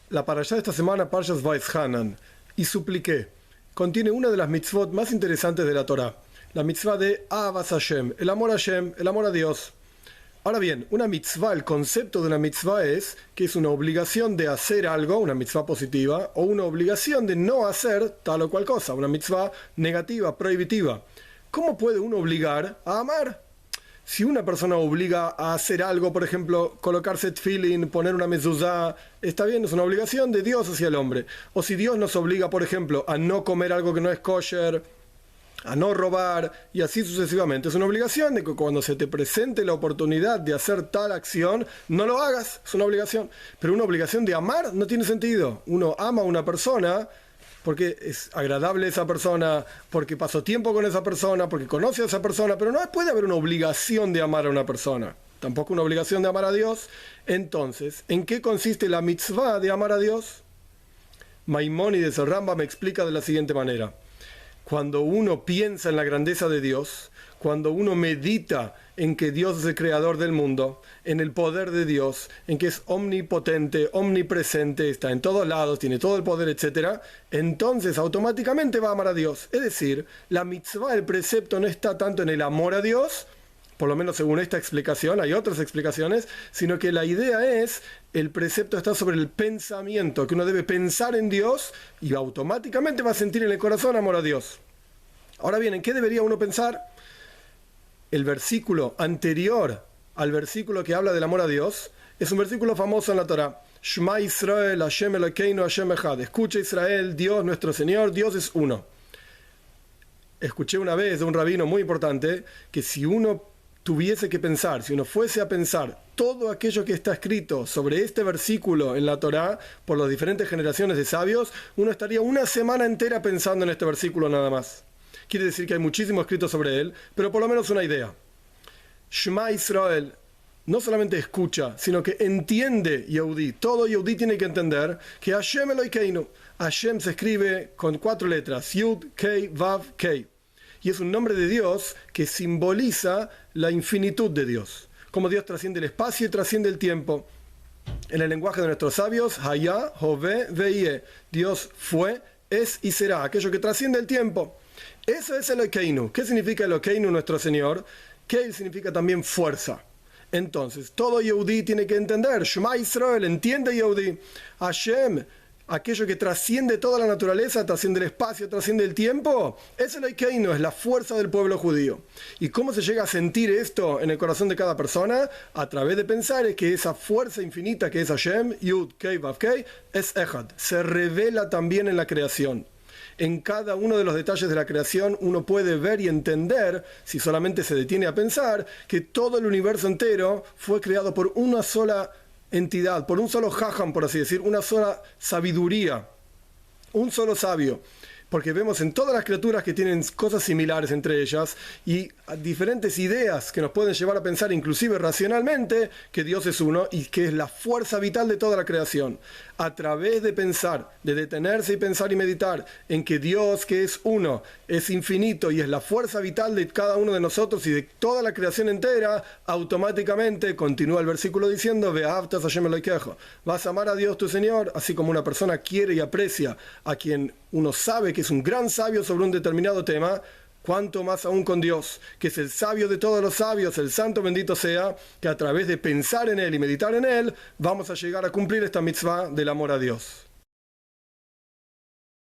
La parashá de esta semana, Parshas Vaishanan, y supliqué, contiene una de las mitzvot más interesantes de la Torá, la mitzvah de Ahavas Hashem, el amor a Hashem, el amor a Dios. Ahora bien, una mitzvah, el concepto de una mitzvah es que es una obligación de hacer algo, una mitzvah positiva, o una obligación de no hacer tal o cual cosa, una mitzvah negativa, prohibitiva. ¿Cómo puede uno obligar a amar? Si una persona obliga a hacer algo, por ejemplo, colocarse tefilin, poner una mezuzá, está bien, es una obligación de Dios hacia el hombre. O si Dios nos obliga, por ejemplo, a no comer algo que no es kosher, a no robar, y así sucesivamente. Es una obligación de que cuando se te presente la oportunidad de hacer tal acción, no lo hagas, es una obligación. Pero una obligación de amar no tiene sentido. Uno ama a una persona porque es agradable esa persona, porque pasó tiempo con esa persona, porque conoce a esa persona, pero no puede haber una obligación de amar a una persona, tampoco una obligación de amar a Dios. Entonces, ¿en qué consiste la mitzvah de amar a Dios? Maimónides, el Rambam, me explica de la siguiente manera. Cuando uno piensa en la grandeza de Dios, cuando uno medita en que Dios es el creador del mundo, en el poder de Dios, en que es omnipotente, omnipresente, está en todos lados, tiene todo el poder, etc., entonces automáticamente va a amar a Dios. Es decir, la mitzvah, el precepto, no está tanto en el amor a Dios, por lo menos según esta explicación, hay otras explicaciones, sino que la idea es, el precepto está sobre el pensamiento, que uno debe pensar en Dios y automáticamente va a sentir en el corazón amor a Dios. Ahora bien, ¿en qué debería uno pensar? El versículo anterior al versículo que habla del amor a Dios es un versículo famoso en la Torá. Shema Israel, Hashem Elokeinu, Hashem Echad. Escucha Israel, Dios nuestro Señor, Dios es uno. Escuché una vez de un rabino muy importante que si uno tuviese que pensar, si uno fuese a pensar todo aquello que está escrito sobre este versículo en la Torá por las diferentes generaciones de sabios, uno estaría una semana entera pensando en este versículo nada más. Quiere decir que hay muchísimo escrito sobre él, pero por lo menos una idea. Shema Israel no solamente escucha, sino que entiende Yehudí. Todo Yehudí tiene que entender que Hashem Elokeinu. Hashem se escribe con 4 letras, Yud, Kei, Vav, Kei. Y es un nombre de Dios que simboliza la infinitud de Dios. Como Dios trasciende el espacio y trasciende el tiempo. En el lenguaje de nuestros sabios, Hayá, Jové, Veie. Dios fue, es y será, aquello que trasciende el tiempo. Eso es Elokeinu. ¿Qué significa Elokeinu, nuestro Señor? Kei significa también fuerza. Entonces, todo Yehudí tiene que entender. Shema Israel, entiende Yehudí. Hashem, aquello que trasciende toda la naturaleza, trasciende el espacio, trasciende el tiempo, es Elokeinu, es la fuerza del pueblo judío. ¿Y cómo se llega a sentir esto en el corazón de cada persona? A través de pensar que esa fuerza infinita que es Hashem, Yud, Kei, Vav, Kei, es Echad. Se revela también en la creación. En cada uno de los detalles de la creación uno puede ver y entender, si solamente se detiene a pensar, que todo el universo entero fue creado por una sola entidad, por un solo jajam, por así decir, una sola sabiduría, un solo sabio. Porque vemos en todas las criaturas que tienen cosas similares entre ellas y diferentes ideas que nos pueden llevar a pensar, inclusive racionalmente, que Dios es uno y que es la fuerza vital de toda la creación. A través de pensar, de detenerse y pensar y meditar en que Dios, que es uno, es infinito y es la fuerza vital de cada uno de nosotros y de toda la creación entera, automáticamente continúa el versículo diciendo: Ve'ahavtas Hashem Elokejo. Vas a amar a Dios tu Señor, así como una persona quiere y aprecia a quien uno sabe que es un gran sabio sobre un determinado tema, cuanto más aún con Dios, que es el sabio de todos los sabios, el santo bendito sea, que a través de pensar en Él y meditar en Él, vamos a llegar a cumplir esta mitzvah del amor a Dios.